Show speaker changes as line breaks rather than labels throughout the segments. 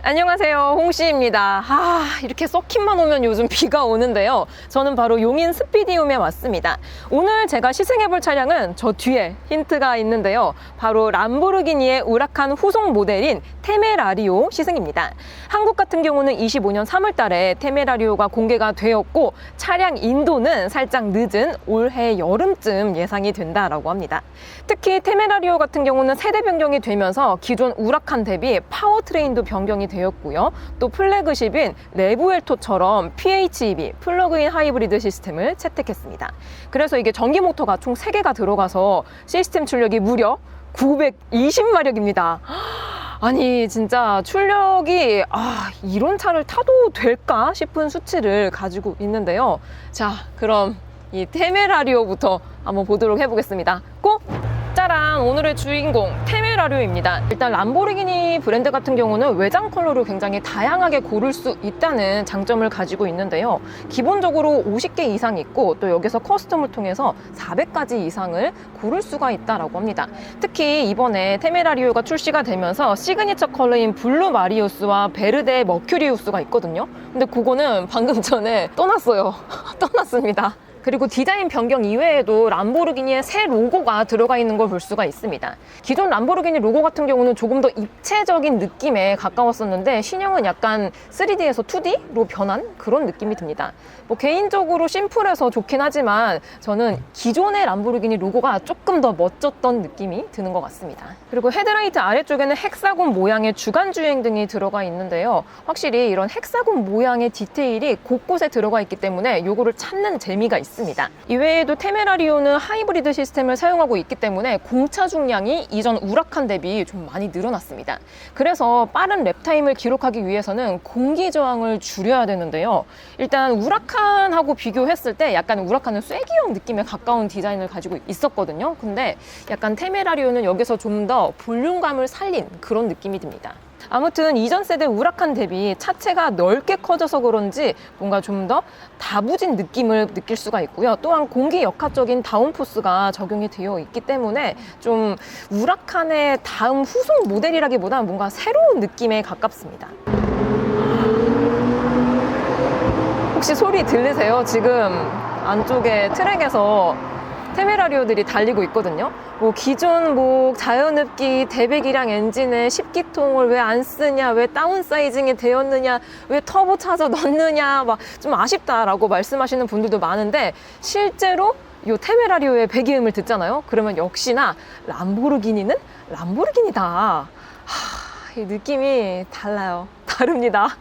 안녕하세요, 홍씨입니다. 이렇게 서킷만 오면 요즘 비가 오는데요. 저는 바로 용인 스피디움에 왔습니다. 오늘 제가 시승해볼 차량은 저 뒤에 힌트가 있는데요. 바로 람보르기니의 우라칸 후속 모델인 테메라리오 시승입니다. 한국 같은 경우는 25년 3월 달에 테메라리오가 공개가 되었고 차량 인도는 살짝 늦은 올해 여름쯤 예상이 된다라고 합니다. 특히 테메라리오 같은 경우는 세대 변경이 되면서 기존 우라칸 대비 파워트레인도 변경이 되었고요. 또 플래그십인 레브엘토처럼 PHEV 플러그인 하이브리드 시스템을 채택했습니다. 그래서 이게 전기 모터가 총 3개가 들어가서 시스템 출력이 무려 920마력입니다. 아니 진짜 출력이 이런 차를 타도 될까 싶은 수치를 가지고 있는데요. 자, 그럼 이 테메라리오부터 한번 보도록 해보겠습니다. 고! 짜란! 오늘의 주인공 테메라리오입니다. 일단 람보르기니 브랜드 같은 경우는 외장 컬러를 굉장히 다양하게 고를 수 있다는 장점을 가지고 있는데요. 기본적으로 50개 이상 있고 또 여기서 커스텀을 통해서 400가지 이상을 고를 수가 있다고 합니다. 특히 이번에 테메라리오가 출시가 되면서 시그니처 컬러인 블루 마리우스와 베르데 머큐리우스가 있거든요. 근데 그거는 방금 전에 떠났어요. 떠났습니다. 그리고 디자인 변경 이외에도 람보르기니의 새 로고가 들어가 있는 걸 볼 수가 있습니다. 기존 람보르기니 로고 같은 경우는 조금 더 입체적인 느낌에 가까웠었는데 신형은 약간 3D에서 2D로 변한 그런 느낌이 듭니다. 뭐 개인적으로 심플해서 좋긴 하지만 저는 기존의 람보르기니 로고가 조금 더 멋졌던 느낌이 드는 것 같습니다. 그리고 헤드라이트 아래쪽에는 헥사곤 모양의 주간 주행등이 들어가 있는데요. 확실히 이런 헥사곤 모양의 디테일이 곳곳에 들어가 있기 때문에 이거를 찾는 재미가 있습니다. 이외에도 테메라리오는 하이브리드 시스템을 사용하고 있기 때문에 공차 중량이 이전 우라칸 대비 좀 많이 늘어났습니다. 그래서 빠른 랩타임을 기록하기 위해서는 공기 저항을 줄여야 되는데요. 일단 우라칸하고 비교했을 때 약간 우라칸은 쐐기형 느낌에 가까운 디자인을 가지고 있었거든요. 근데 약간 테메라리오는 여기서 좀 더 볼륨감을 살린 그런 느낌이 듭니다. 아무튼 이전 세대 우라칸 대비 차체가 넓게 커져서 그런지 뭔가 좀 더 다부진 느낌을 느낄 수가 있고요. 또한 공기 역학적인 다운포스가 적용이 되어 있기 때문에 좀 우라칸의 다음 후속 모델이라기보다는 뭔가 새로운 느낌에 가깝습니다. 혹시 소리 들리세요? 지금 안쪽에 트랙에서 테메라리오들이 달리고 있거든요. 뭐 기존 자연흡기 대배기량 엔진에 10기통을 왜 안 쓰냐, 왜 다운사이징이 되었느냐, 왜 터보 차저 넣느냐, 막 좀 아쉽다라고 말씀하시는 분들도 많은데 실제로 이 테메라리오의 배기음을 듣잖아요. 그러면 역시나 람보르기니는 람보르기니다. 이 느낌이 달라요. 다릅니다.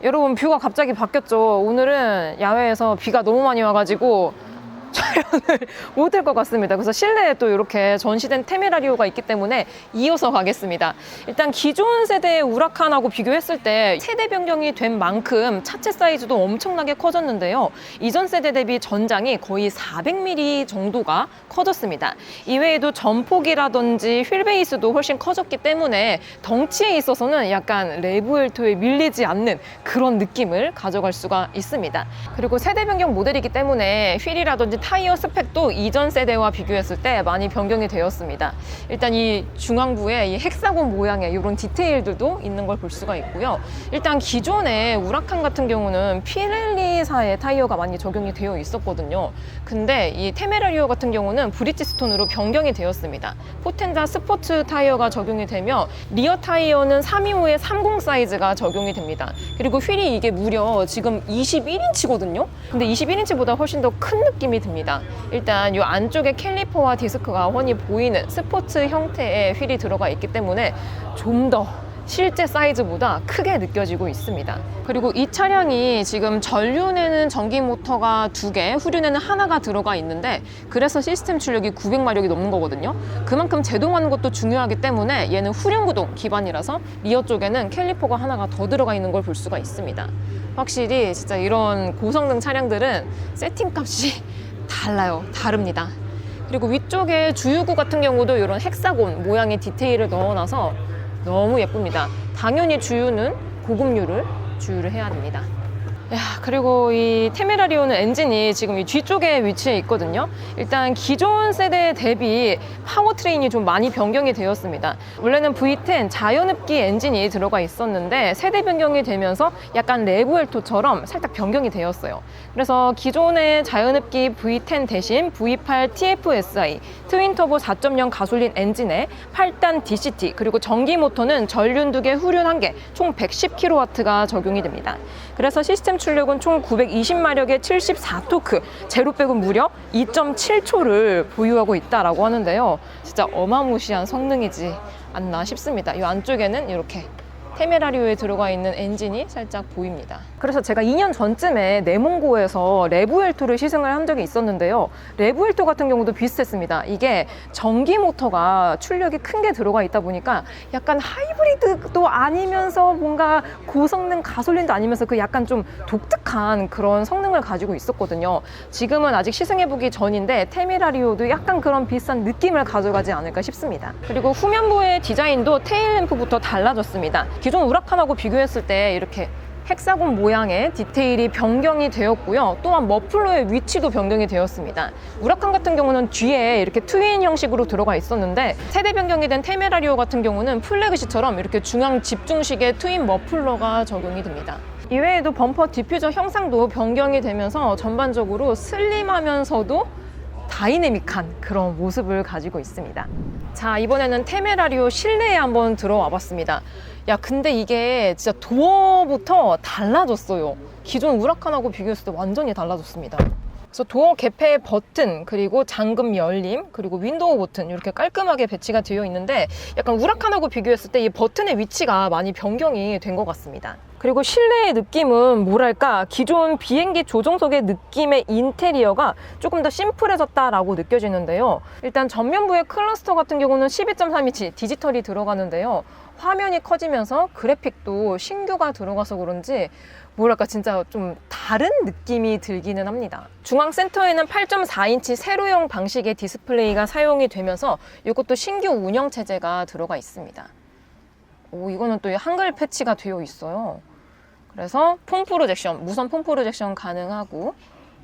여러분, 뷰가 갑자기 바뀌었죠. 오늘은 야외에서 비가 너무 많이 와가지고 촬영을 못 할 것 같습니다. 그래서 실내에 또 이렇게 전시된 테메라리오가 있기 때문에 이어서 가겠습니다. 일단 기존 세대의 우라칸하고 비교했을 때 세대 변경이 된 만큼 차체 사이즈도 엄청나게 커졌는데요. 이전 세대 대비 전장이 거의 400mm 정도가 커졌습니다. 이외에도 전폭이라든지 휠 베이스도 훨씬 커졌기 때문에 덩치에 있어서는 약간 레브엘토에 밀리지 않는 그런 느낌을 가져갈 수가 있습니다. 그리고 세대 변경 모델이기 때문에 휠이라든지 타이어 스펙도 이전 세대와 비교했을 때 많이 변경이 되었습니다. 일단 이 중앙부에 이 헥사곤 모양의 이런 디테일들도 있는 걸 볼 수가 있고요. 일단 기존의 우라칸 같은 경우는 피렐리사의 타이어가 많이 적용이 되어 있었거든요. 근데 이 테메라리오 같은 경우는 브리지스톤으로 변경이 되었습니다. 포텐자 스포츠 타이어가 적용이 되며 리어 타이어는 325의 30 사이즈가 적용이 됩니다. 그리고 휠이 이게 무려 지금 21인치거든요. 근데 21인치보다 훨씬 더 큰 느낌이 듭니다. 일단 이 안쪽에 캘리퍼와 디스크가 훤히 보이는 스포츠 형태의 휠이 들어가 있기 때문에 좀 더 실제 사이즈보다 크게 느껴지고 있습니다. 그리고 이 차량이 지금 전륜에는 전기 모터가 2개, 후륜에는 하나가 들어가 있는데 그래서 시스템 출력이 900마력이 넘는 거거든요. 그만큼 제동하는 것도 중요하기 때문에 얘는 후륜 구동 기반이라서 리어 쪽에는 캘리퍼가 하나가 더 들어가 있는 걸 볼 수가 있습니다. 확실히 진짜 이런 고성능 차량들은 세팅값이 달라요. 다릅니다. 그리고 위쪽에 주유구 같은 경우도 이런 헥사곤 모양의 디테일을 넣어놔서 너무 예쁩니다. 당연히 주유는 고급유를 주유를 해야 됩니다. 야, 그리고 이 테메라리오는 엔진이 지금 이 뒤쪽에 위치해 있거든요. 일단 기존 세대 대비 파워트레인이 좀 많이 변경이 되었습니다. 원래는 V10 자연흡기 엔진이 들어가 있었는데 세대 변경이 되면서 약간 레브엘토처럼 살짝 변경이 되었어요. 그래서 기존의 자연흡기 V10 대신 V8 TFSI 트윈터보 4.0 가솔린 엔진에 8단 DCT 그리고 전기 모터는 전륜 2개, 후륜 1개 총 110kW가 적용이 됩니다. 그래서 시스템 출력은 총 920마력의 74토크, 제로 백은 무려 2.7초를 보유하고 있다라고 하는데요. 진짜 어마무시한 성능이지 않나 싶습니다. 이 안쪽에는 이렇게 테메라리오에 들어가 있는 엔진이 살짝 보입니다. 그래서 제가 2년 전쯤에 내몽고에서 레브엘토를 시승을 한 적이 있었는데요. 레브엘토 같은 경우도 비슷했습니다. 이게 전기 모터가 출력이 큰 게 들어가 있다 보니까 약간 하이브리드도 아니면서 뭔가 고성능 가솔린도 아니면서 그 약간 좀 독특한 그런 성능을 가지고 있었거든요. 지금은 아직 시승해보기 전인데 테메라리오도 약간 그런 비슷한 느낌을 가져가지 않을까 싶습니다. 그리고 후면부의 디자인도 테일램프부터 달라졌습니다. 기존 우라칸하고 비교했을 때 이렇게 헥사곤 모양의 디테일이 변경이 되었고요. 또한 머플러의 위치도 변경이 되었습니다. 우라칸 같은 경우는 뒤에 이렇게 트윈 형식으로 들어가 있었는데 세대 변경이 된 테메라리오 같은 경우는 플래그십처럼 이렇게 중앙 집중식의 트윈 머플러가 적용이 됩니다. 이외에도 범퍼 디퓨저 형상도 변경이 되면서 전반적으로 슬림하면서도 다이내믹한 그런 모습을 가지고 있습니다. 자, 이번에는 테메라리오 실내에 한번 들어와 봤습니다. 야, 근데 이게 진짜 도어부터 달라졌어요. 기존 우라칸하고 비교했을 때 완전히 달라졌습니다. 그래서 도어 개폐 버튼, 그리고 잠금 열림, 그리고 윈도우 버튼 이렇게 깔끔하게 배치가 되어 있는데 약간 우라칸하고 비교했을 때 이 버튼의 위치가 많이 변경이 된 것 같습니다. 그리고 실내의 느낌은 뭐랄까 기존 비행기 조종석의 느낌의 인테리어가 조금 더 심플해졌다라고 느껴지는데요. 일단 전면부의 클러스터 같은 경우는 12.3인치 디지털이 들어가는데요. 화면이 커지면서 그래픽도 신규가 들어가서 그런지 뭐랄까 진짜 좀 다른 느낌이 들기는 합니다. 중앙 센터에는 8.4인치 세로형 방식의 디스플레이가 사용이 되면서 이것도 신규 운영 체제가 들어가 있습니다. 오, 이거는 또 한글 패치가 되어 있어요. 그래서 폰 프로젝션, 무선 폰 프로젝션 가능하고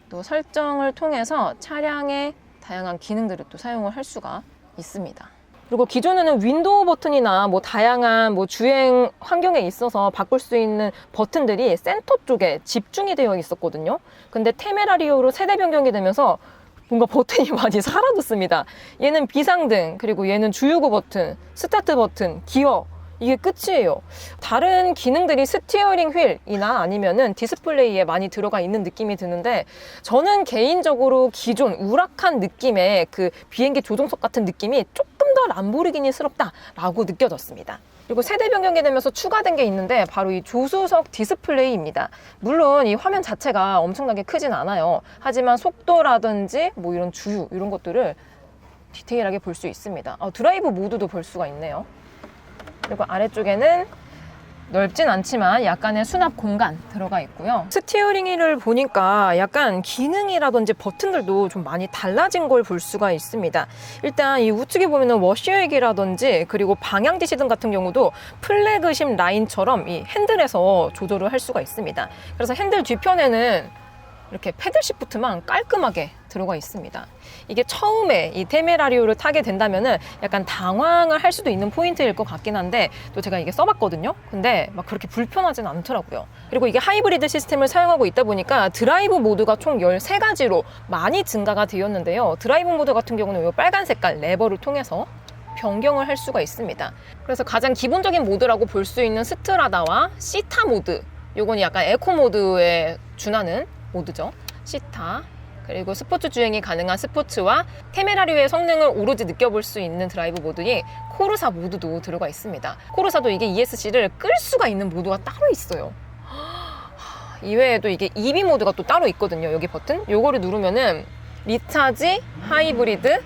또 설정을 통해서 차량의 다양한 기능들을 또 사용을 할 수가 있습니다. 그리고 기존에는 윈도우 버튼이나 뭐 다양한 뭐 주행 환경에 있어서 바꿀 수 있는 버튼들이 센터 쪽에 집중이 되어 있었거든요. 근데 테메라리오로 세대 변경이 되면서 뭔가 버튼이 많이 사라졌습니다. 얘는 비상등, 그리고 얘는 주유구 버튼, 스타트 버튼, 기어, 이게 끝이에요. 다른 기능들이 스티어링 휠이나 아니면은 디스플레이에 많이 들어가 있는 느낌이 드는데 저는 개인적으로 기존 우락한 느낌의 그 비행기 조종석 같은 느낌이 조금 더 람보르기니스럽다라고 느껴졌습니다. 그리고 세대 변경이 되면서 추가된 게 있는데 바로 이 조수석 디스플레이입니다. 물론 이 화면 자체가 엄청나게 크진 않아요. 하지만 속도라든지 뭐 이런 주유 이런 것들을 디테일하게 볼 수 있습니다. 드라이브 모드도 볼 수가 있네요. 그리고 아래쪽에는 넓진 않지만 약간의 수납 공간 들어가 있고요. 스티어링 휠을 보니까 약간 기능이라든지 버튼들도 좀 많이 달라진 걸 볼 수가 있습니다. 일단 이 우측에 보면은 워셔액이라든지 그리고 방향 지시등 같은 경우도 플래그십 라인처럼 이 핸들에서 조절을 할 수가 있습니다. 그래서 핸들 뒤편에는 이렇게 패들 시프트만 깔끔하게 들어가 있습니다. 이게 처음에 이 테메라리오를 타게 된다면은 약간 당황을 할 수도 있는 포인트일 것 같긴 한데 또 제가 이게 써봤거든요. 근데 막 그렇게 불편하진 않더라고요. 그리고 이게 하이브리드 시스템을 사용하고 있다 보니까 드라이브 모드가 총 13가지로 많이 증가가 되었는데요. 드라이브 모드 같은 경우는 이 빨간 색깔 레버를 통해서 변경을 할 수가 있습니다. 그래서 가장 기본적인 모드라고 볼 수 있는 스트라다와 시타 모드, 요건 약간 에코 모드에 준하는 모드죠. 시타, 그리고 스포츠 주행이 가능한 스포츠와 테메라리오의 성능을 오로지 느껴볼 수 있는 드라이브 모드니 코르사 모드도 들어가 있습니다. 코르사도 이게 ESC를 끌 수가 있는 모드가 따로 있어요. 이외에도 이게 EV 모드가 또 따로 있거든요. 여기 버튼 요거를 누르면은 리차지, 하이브리드,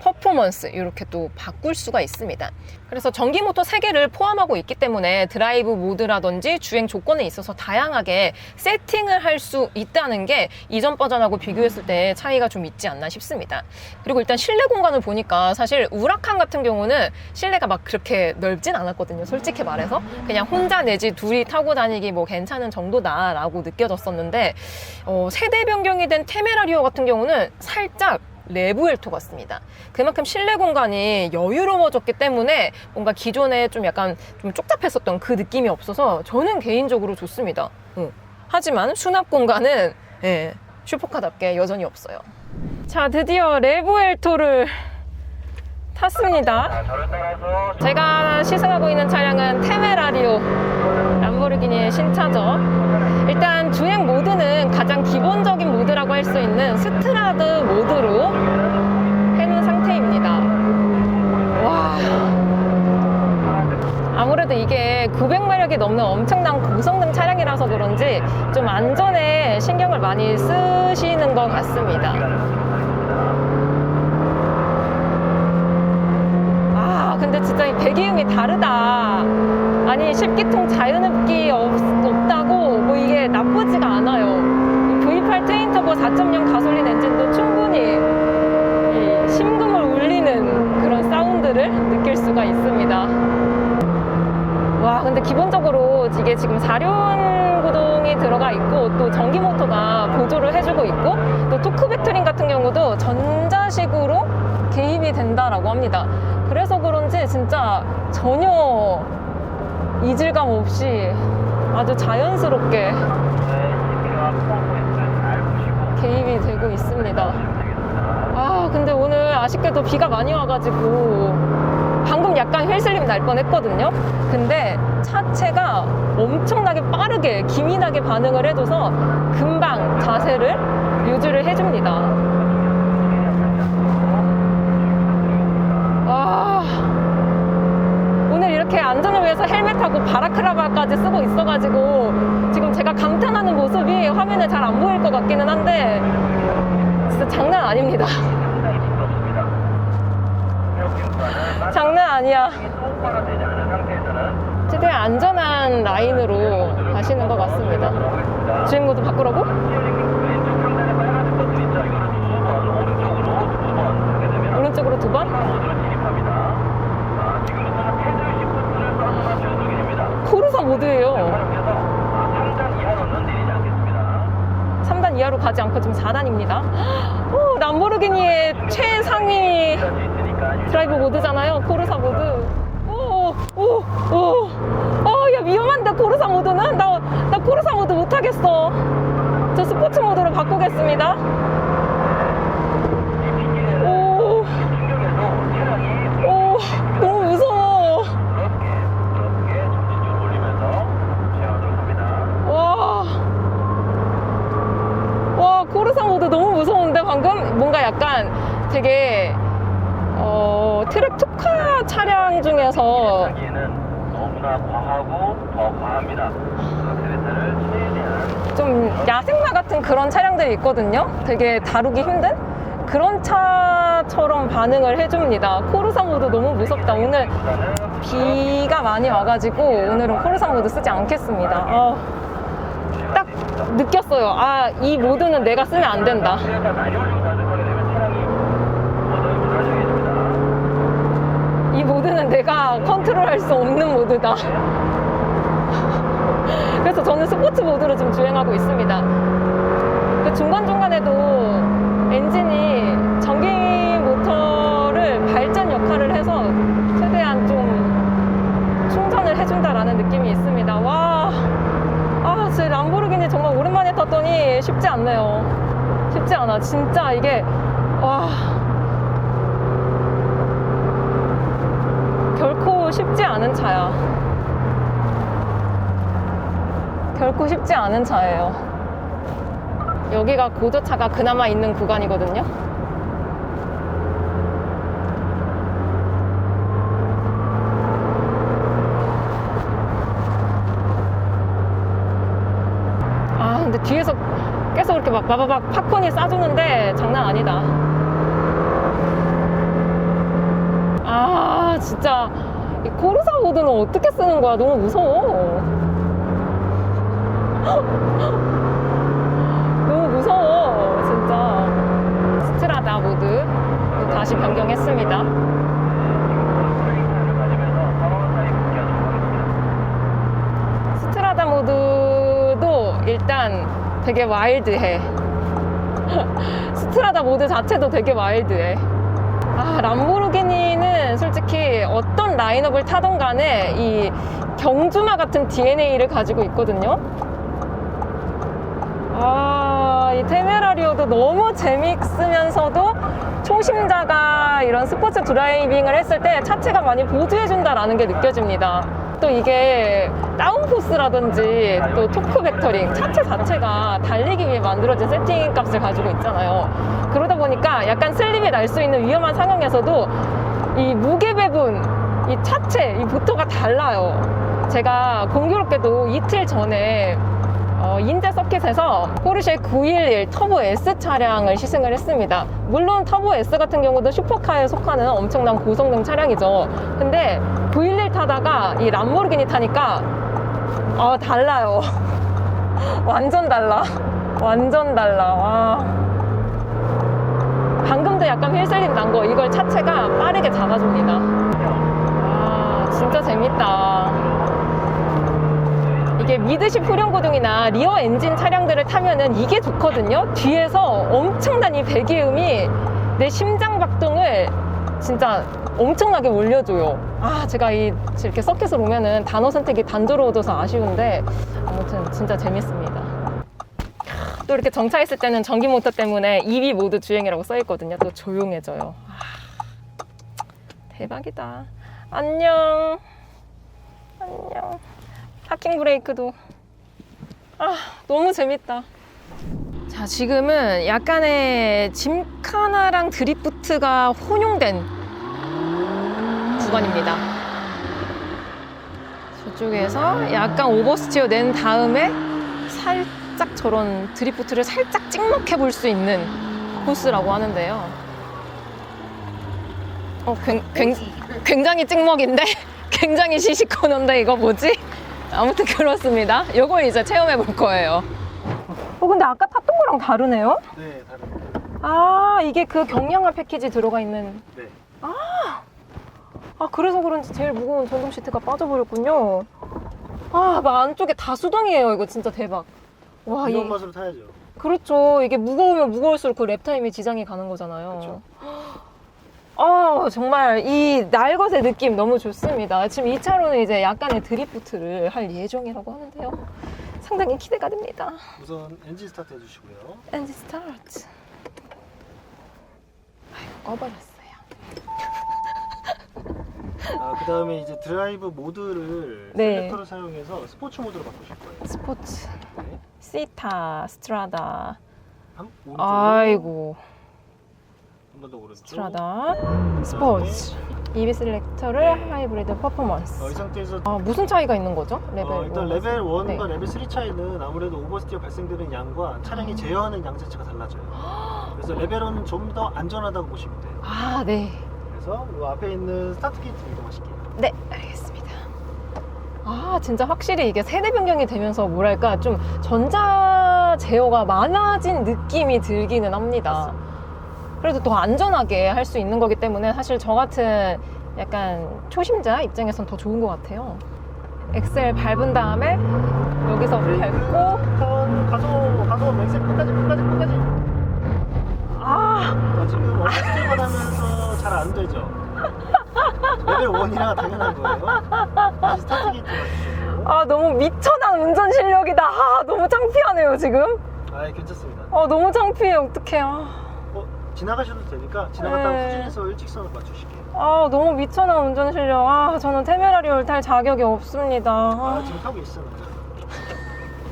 퍼포먼스 이렇게 또 바꿀 수가 있습니다. 그래서 전기 모터 3개를 포함하고 있기 때문에 드라이브 모드라든지 주행 조건에 있어서 다양하게 세팅을 할 수 있다는 게 이전 버전하고 비교했을 때 차이가 좀 있지 않나 싶습니다. 그리고 일단 실내 공간을 보니까 사실 우라칸 같은 경우는 실내가 막 그렇게 넓진 않았거든요. 솔직히 말해서 그냥 혼자 내지 둘이 타고 다니기 뭐 괜찮은 정도다라고 느껴졌었는데 세대 변경이 된 테메라리오 같은 경우는 살짝 레브엘토 같습니다. 그만큼 실내 공간이 여유로워졌기 때문에 뭔가 기존에 좀 약간 좀 쪽잡했었던 그 느낌이 없어서 저는 개인적으로 좋습니다. 하지만 수납 공간은 슈퍼카답게 여전히 없어요. 자, 드디어 레브엘토를 탔습니다. 제가 시승하고 있는 차량은 테메라리오, 람보르기니의 신차죠. 일단 주행 모드는 가장 기본적인 모드라고 할 수 있는 스트라드 모드로 해놓은 상태입니다. 와, 아무래도 이게 900마력이 넘는 엄청난 고성능 차량이라서 그런지 좀 안전에 신경을 많이 쓰시는 것 같습니다. 근데 진짜 이 배기음이 다르다. 아니 10기통 자연흡기 없다고 뭐 이게 나쁘지가 않아요. V8 트윈터보 4.0 가솔린 엔진도 충분히 이 심금을 울리는 그런 사운드를 느낄 수가 있습니다. 와, 근데 기본적으로 이게 지금 4륜 구동이 들어가 있고 또 전기 모터가 보조를 해주고 있고 또 토크 벡터링 같은 경우도 전자식으로 개입이 된다라고 합니다. 그래서 그런지 진짜 전혀 이질감 없이 아주 자연스럽게 개입이 되고 있습니다. 근데 오늘 아쉽게도 비가 많이 와가지고 방금 약간 휠슬립 날 뻔했거든요. 근데 차체가 엄청나게 빠르게 기민하게 반응을 해줘서 금방 자세를 유지를 해줍니다. 오늘 이렇게 안전을 위해서 헬멧하고 바라크라바까지 쓰고 있어가지고 지금 제가 감탄하는 모습이 화면에 잘 안 보일 것 같기는 한데 진짜 장난 아닙니다. 장난 아니야. 최대한 안전한 라인으로 가시는 것 같습니다. 주행 모드 바꾸라고? 오른쪽으로 2번? 코르사 모드예요. 3단 이하로 가지 않고 지금 4단입니다. 람보르기니의 최상위 드라이브 모드잖아요. 코르사 모드. 야, 위험한데 코르사 모드는? 나 코르사 모드 못하겠어. 저 스포츠 모드로 바꾸겠습니다. 너무 무서워. 와, 코르사 모드 너무 무서운데 방금? 뭔가 약간 되게 트랙 특화 차량 중에서 너무나 과하고 더 과합니다. 좀 야생마 같은 그런 차량들이 있거든요. 되게 다루기 힘든 그런 차처럼 반응을 해줍니다. 코르사 모드 너무 무섭다. 오늘 비가 많이 와가지고 오늘은 코르사 모드 쓰지 않겠습니다. 딱 느꼈어요. 이 모드는 내가 쓰면 안 된다. 이 모드는 내가 컨트롤할 수 없는 모드다. 그래서 저는 스포츠 모드로 좀 주행하고 있습니다. 그 중간중간에도 엔진이 전기 모터를 발전 역할을 해서 최대한 좀 충전을 해준다라는 느낌이 있습니다. 와, 제 람보르기니 정말 오랜만에 탔더니 쉽지 않네요. 쉽지 않아. 진짜 이게 결코 쉽지 않은 차야. 결코 쉽지 않은 차예요. 여기가 고저차가 그나마 있는 구간이거든요. 근데 뒤에서 계속 이렇게 막 바바박 팝콘이 싸주는데 장난 아니다. 아, 진짜. 이 코르사 모드는 어떻게 쓰는 거야? 너무 무서워. 너무 무서워, 진짜. 스트라다 모드 다시 변경했습니다. 스트라다 모드도 일단 되게 와일드해. 스트라다 모드 자체도 되게 와일드해. 아, 람보르기니는 솔직히 어떤 라인업을 타던 간에 이 경주마 같은 DNA를 가지고 있거든요. 아, 이 테메라리오도 너무 재밌으면서도 초심자가 이런 스포츠 드라이빙을 했을 때 차체가 많이 보조해준다라는 게 느껴집니다. 또 이게 다운포스라든지 또 토크 벡터링, 차체 자체가 달리기 위해 만들어진 세팅 값을 가지고 있잖아요. 그러다 보니까 약간 슬립이 날 수 있는 위험한 상황에서도 이 무게 배분, 이 차체, 이 부터가 달라요. 제가 공교롭게도 이틀 전에 인제 서킷에서 포르쉐 911 터보 S 차량을 시승을 했습니다. 물론 터보 S 같은 경우도 슈퍼카에 속하는 엄청난 고성능 차량이죠. 근데 911 타다가 이 람보르기니 타니까 달라요. 완전 달라. 완전 달라. 와. 방금도 약간 휠슬립 난 거 이걸 차체가 빠르게 잡아줍니다. 와, 진짜 재밌다. 이게 미드십 후륜구동이나 리어 엔진 차량들을 타면은 이게 좋거든요. 뒤에서 엄청난 이 배기음이 내 심장 박동을 진짜 엄청나게 올려줘요. 아, 제가 이렇게 서킷을 오면은 단어 선택이 단조로워져서 아쉬운데 아무튼 진짜 재밌습니다. 또 이렇게 정차했을 때는 전기 모터 때문에 EV 모드 주행이라고 써있거든요. 또 조용해져요. 아, 대박이다. 안녕. 안녕. 파킹 브레이크도. 너무 재밌다. 자, 지금은 약간의 짐카나랑 드리프트가 혼용된 구간입니다. 저쪽에서 약간 오버스티어 낸 다음에 살짝 저런 드리프트를 살짝 찍먹해 볼 수 있는 코스라고 하는데요. 굉장히 찍먹인데? 굉장히 시시코너인데 이거 뭐지? 아무튼 그렇습니다. 요걸 이제 체험해 볼 거예요. 근데 아까 탔던 거랑 다르네요?
네, 다릅니다.
아, 이게 그 경량화 패키지 들어가 있는.
네.
그래서 그런지 제일 무거운 전동 시트가 빠져버렸군요. 막 안쪽에 다 수동이에요. 이거 진짜 대박. 와,
이런 맛으로 타야죠.
그렇죠. 이게 무거우면 무거울수록 그 랩타임에 지장이 가는 거잖아요.
그렇죠.
정말 이 날것의 느낌 너무 좋습니다. 지금 이 차로는 이제 약간의 드리프트를 할 예정이라고 하는데요. 상당히 기대가 됩니다.
우선 엔진 스타트 해주시고요.
엔진 스타트. 꺼버렸어요.
그 다음에 이제 드라이브 모드를
네.
셀렉터를 사용해서 스포츠 모드로 바꾸실 거예요.
스포츠.
네.
시타, 스트라다.
오른쪽.
아이고.
한 번 더 오른쪽.
스트라다. 스포츠. EV 셀렉터를 하이브리드 퍼포먼스.
이 상태에서
무슨 차이가 있는 거죠? 레벨
일단
1.
레벨 1과
네.
레벨 3 차이는 아무래도 오버스티어 발생되는 양과 차량이 제어하는 양 자체가 달라져요. 그래서 레벨 1은 좀 더 안전하다고 보시면 돼요.
네.
그래서 이 앞에 있는 스타트 게이트 이동하실게요.
네, 알겠습니다. 진짜 확실히 이게 세대 변경이 되면서 뭐랄까 좀 전자 제어가 많아진 느낌이 들기는 합니다.
맞습니다.
그래도 더 안전하게 할 수 있는 거기 때문에 사실 저 같은 약간 초심자 입장에선 더 좋은 것 같아요. 엑셀 밟은 다음에 여기서 밟고
턴 가속 엑셀 끝까지 지금 어시스팅을 하면서 잘 안 되죠? 레벨 1이라 당연한 거예요. 다시 스타트 게이트 맞추시고.
너무 미천한 운전 실력이다. 너무 창피하네요 지금.
괜찮습니다.
너무 창피해. 어떡해.
지나가셔도 되니까 지나갔다가
네.
후진해서 일직선을 맞추실게요.
너무 미천한 운전 실력. 저는 테메라리올 탈 자격이 없습니다.
지금 타고 계시잖아요.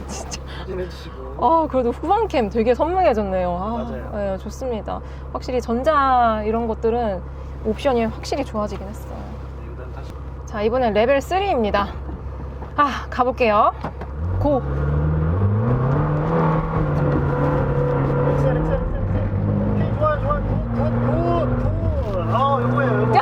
진짜.
후진해주시고.
그래도 후방캠 되게 선명해졌네요.
맞아요.
네, 좋습니다. 확실히 전자 이런 것들은 옵션이 확실히 좋아지긴 했어요.
네, 그다음 다시.
자, 이번엔 레벨 3입니다. 가볼게요. 고!
엑셀. 오케이, 좋아. 굿. 요거예요.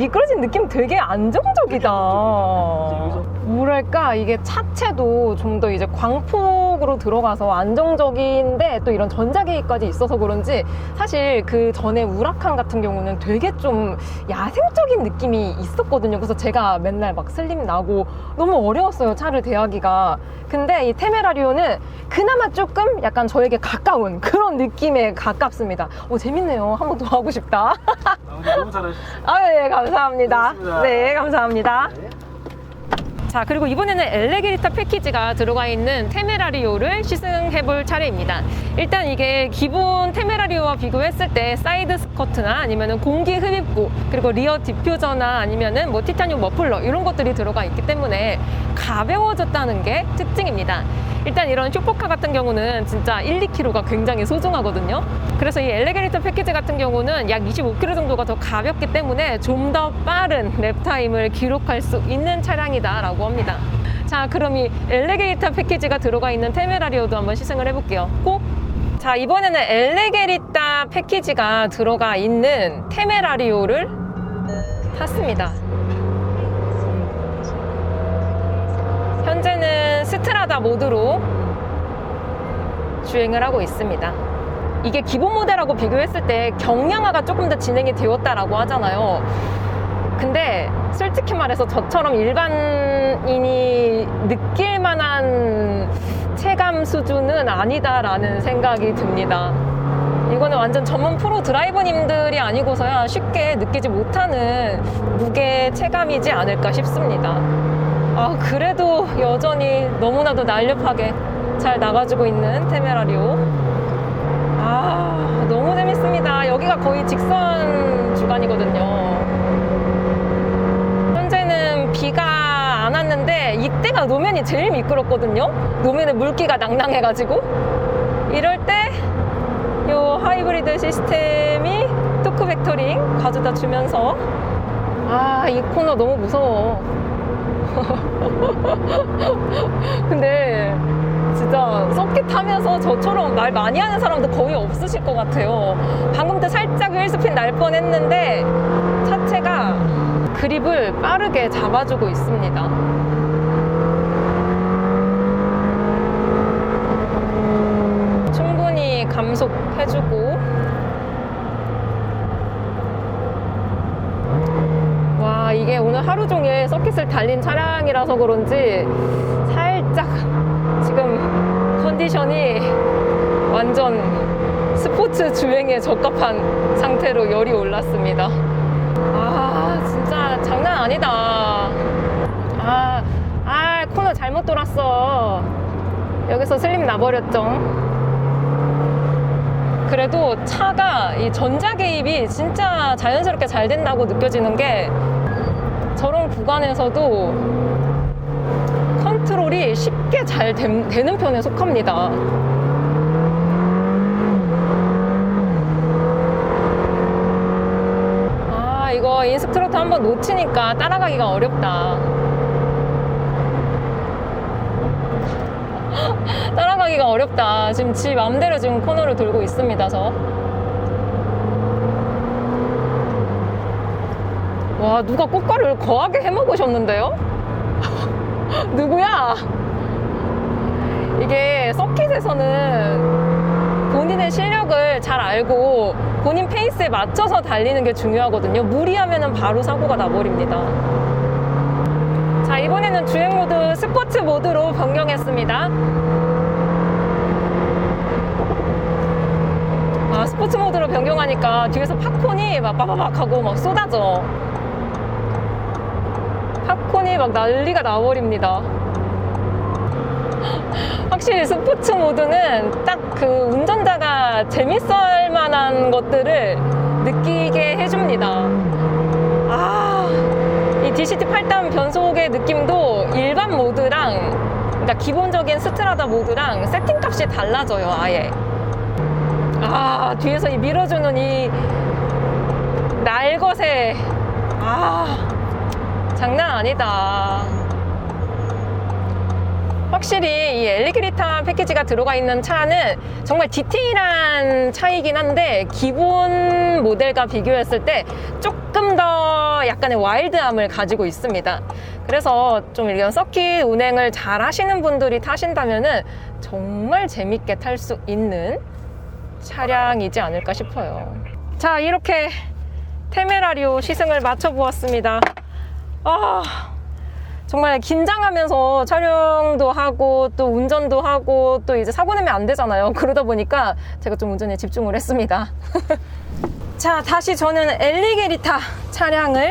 미끄러진 느낌 되게 안정적이다.
여기서
뭐랄까, 이게 차체도 좀 더 이제 광폭으로 들어가서 안정적인데 또 이런 전자기기까지 있어서 그런지 사실 그 전에 우라칸 같은 경우는 되게 좀 야생적인 느낌이 있었거든요. 그래서 제가 맨날 막 슬림 나고 너무 어려웠어요, 차를 대하기가. 근데 이 테메라리오는 그나마 조금 약간 저에게 가까운 그런 느낌에 가깝습니다. 재밌네요. 한 번 더 하고 싶다.
너무 잘하셨어요.
네, 감사합니다.
고맙습니다.
네, 감사합니다.
네.
자, 그리고 이번에는 엘레게리타 패키지가 들어가 있는 테메라리오를 시승해 볼 차례입니다. 일단 이게 기본 테메라리오와 비교했을 때 사이드 스커트나 아니면은 공기 흡입구, 그리고 리어 디퓨저나 아니면은 뭐 티타늄 머플러 이런 것들이 들어가 있기 때문에 가벼워졌다는 게 특징입니다. 일단 이런 슈퍼카 같은 경우는 진짜 1, 2kg가 굉장히 소중하거든요. 그래서 이 엘레게리타 패키지 같은 경우는 약 25kg 정도가 더 가볍기 때문에 좀 더 빠른 랩타임을 기록할 수 있는 차량이다라고 합니다. 자, 그럼 이 엘레게리타 패키지가 들어가 있는 테메라리오도 한번 시승을 해볼게요. 꼭! 자, 이번에는 엘레게리타 패키지가 들어가 있는 테메라리오를 탔습니다. 현재는 스트라다 모드로 주행을 하고 있습니다. 이게 기본 모델하고 비교했을 때 경량화가 조금 더 진행이 되었다라고 하잖아요. 근데 솔직히 말해서 저처럼 일반인이 느낄 만한 체감 수준은 아니다라는 생각이 듭니다. 이거는 완전 전문 프로 드라이버님들이 아니고서야 쉽게 느끼지 못하는 무게 체감이지 않을까 싶습니다. 그래도 여전히 너무나도 날렵하게 잘 나가지고 있는 테메라리오. 너무 재밌습니다. 여기가 거의 직선 주간이거든요. 현재는 비가 안 왔는데 이때가 노면이 제일 미끄럽거든요. 노면에 물기가 낭낭해가지고 이럴 때 이 하이브리드 시스템이 토크 벡터링 가져다 주면서 이 코너 너무 무서워. 근데 진짜 서킷 타면서 저처럼 말 많이 하는 사람도 거의 없으실 것 같아요. 방금 때 살짝 휠스핀 날 뻔했는데 차체가 그립을 빠르게 잡아주고 있습니다. 충분히 감속해주고, 와, 이게 오늘 하루 종일 서킷을 달린 차량이라서 그런지 살짝 지금 컨디션이 완전 스포츠 주행에 적합한 상태로 열이 올랐습니다. 진짜 장난 아니다. 코너 잘못 돌았어. 여기서 슬립 나버렸죠. 그래도 차가 이 전자 개입이 진짜 자연스럽게 잘 된다고 느껴지는 게 저런 구간에서도 컨트롤이 쉽게 잘 되는 편에 속합니다. 이거 인스트럭터 한번 놓치니까 따라가기가 어렵다. 따라가기가 어렵다. 지금 지 맘대로 지금 코너를 돌고 있습니다, 저. 와, 누가 꽃가루를 거하게 해먹으셨는데요? 누구야? 이게 서킷에서는 본인의 실력을 잘 알고 본인 페이스에 맞춰서 달리는 게 중요하거든요. 무리하면 바로 사고가 나버립니다. 자, 이번에는 주행 모드 스포츠 모드로 변경했습니다. 스포츠 모드로 변경하니까 뒤에서 팝콘이 막 빠바박 하고 막 쏟아져. 팝콘이 막 난리가 나버립니다. 확실히 스포츠 모드는 딱 그 운전자가 재밌을 만한 것들을 느끼게 해줍니다. 이 DCT 8단 변속의 느낌도 일반 모드랑, 그러니까 기본적인 스트라다 모드랑 세팅값이 달라져요, 아예. 뒤에서 이 밀어주는 이 날것에 장난 아니다. 확실히 이 엘레게리타 패키지가 들어가 있는 차는 정말 디테일한 차이긴 한데 기본 모델과 비교했을 때 조금 조금 더 약간의 와일드함을 가지고 있습니다. 그래서 좀 이런 서킷 운행을 잘 하시는 분들이 타신다면은 정말 재밌게 탈 수 있는 차량이지 않을까 싶어요. 자, 이렇게 테메라리오 시승을 마쳐보았습니다. 정말 긴장하면서 촬영도 하고 또 운전도 하고 또 이제 사고 내면 안 되잖아요. 그러다 보니까 제가 좀 운전에 집중을 했습니다. 자, 다시 저는 엘리게리타 차량을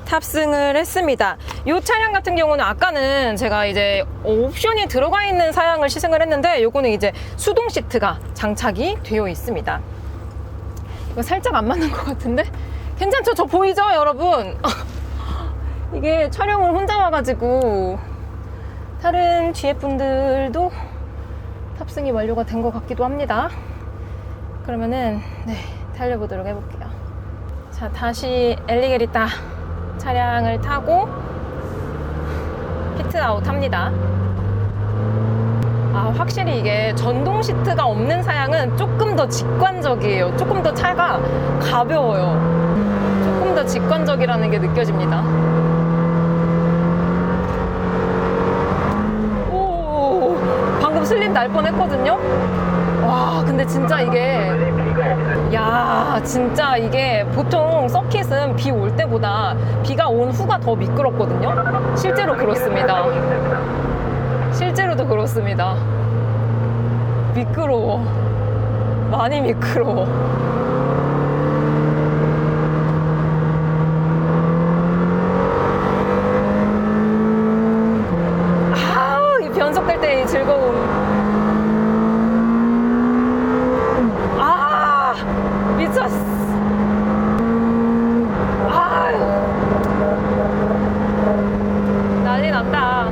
탑승을 했습니다. 이 차량 같은 경우는 아까는 제가 이제 옵션이 들어가 있는 사양을 시승을 했는데 요거는 이제 수동 시트가 장착이 되어 있습니다. 이거 살짝 안 맞는 것 같은데? 괜찮죠? 저 보이죠, 여러분? 이게 촬영을 혼자 와가지고 다른 뒤에 분들도 탑승이 완료가 된 것 같기도 합니다. 그러면은 네, 달려보도록 해볼게요. 자, 다시 엘리게리타 차량을 타고 피트아웃 합니다. 확실히 이게 전동 시트가 없는 사양은 조금 더 직관적이에요. 조금 더 차가 가벼워요. 조금 더 직관적이라는 게 느껴집니다. 오, 방금 슬립 날 뻔했거든요. 와, 근데 진짜 이게, 야, 진짜 이게 보통 서킷은 비 올 때보다 비가 온 후가 더 미끄럽거든요. 실제로 그렇습니다. 실제로도 그렇습니다. 미끄러워. 많이 미끄러워. 이 변속될 때 이 즐거움. 미쳤어. 난리 났다.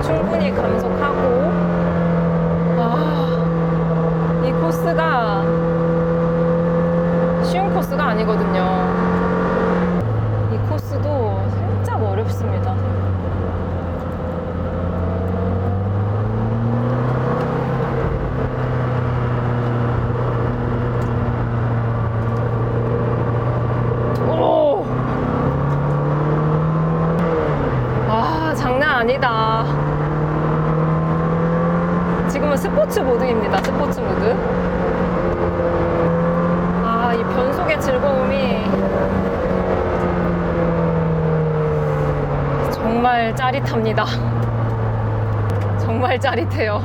충분히 감속하고. 이 코스가 쉬운 코스가 아니거든요. 이 코스도 살짝 어렵습니다. 장난 아니다. 지금은 스포츠 모드입니다. 스포츠 모드. 이 변속의 즐거움이 정말 짜릿합니다. 정말 짜릿해요.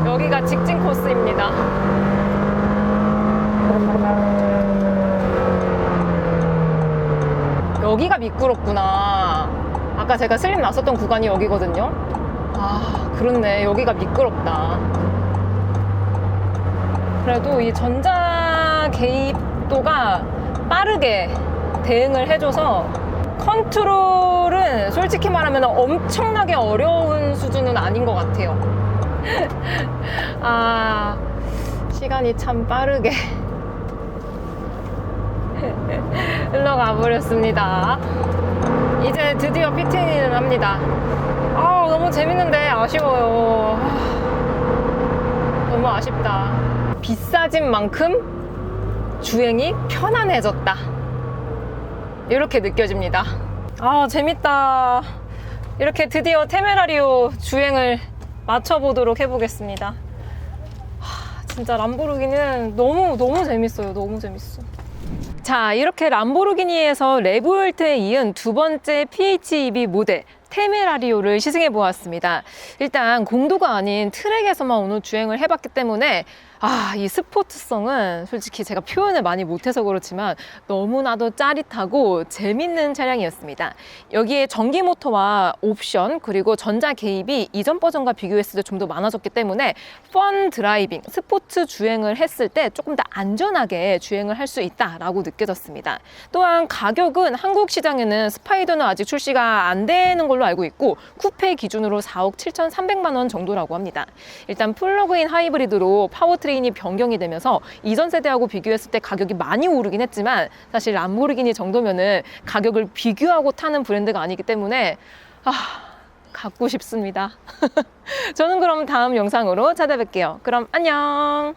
여기가 직진 코스입니다. 여기가 미끄럽구나. 아까 제가 슬립 났었던 구간이 여기거든요. 그렇네. 여기가 미끄럽다. 그래도 이 전자 개입도가 빠르게 대응을 해줘서 컨트롤은 솔직히 말하면 엄청나게 어려운 수준은 아닌 것 같아요. 시간이 참 빠르게 흘러가 버렸습니다. 이제 드디어 피팅을 합니다. 너무 재밌는데 아쉬워요. 너무 아쉽다. 비싸진 만큼 주행이 편안해졌다. 이렇게 느껴집니다. 재밌다. 이렇게 드디어 테메라리오 주행을 마쳐보도록 해보겠습니다. 진짜 람보르기니는 너무 재밌어요. 너무 재밌어. 자, 이렇게 람보르기니에서 레보울트에 이은 두 번째 PHEV 모델 테메라리오를 시승해 보았습니다. 일단 공도가 아닌 트랙에서만 오늘 주행을 해봤기 때문에 이 스포츠성은 솔직히 제가 표현을 많이 못해서 그렇지만 너무나도 짜릿하고 재밌는 차량이었습니다. 여기에 전기 모터와 옵션 그리고 전자 개입이 이전 버전과 비교했을 때 좀 더 많아졌기 때문에 펀 드라이빙, 스포츠 주행을 했을 때 조금 더 안전하게 주행을 할 수 있다라고 느껴졌습니다. 또한 가격은 한국 시장에는 스파이더는 아직 출시가 안 되는 걸로 알고 있고 쿠페 기준으로 4억 7,300만 원 정도라고 합니다. 일단 플러그인 하이브리드로 파워트레인이 변경이 되면서 이전 세대하고 비교했을 때 가격이 많이 오르긴 했지만 사실 람보르기니 정도면은 가격을 비교하고 타는 브랜드가 아니기 때문에 갖고 싶습니다. 저는 그럼 다음 영상으로 찾아뵐게요. 그럼 안녕.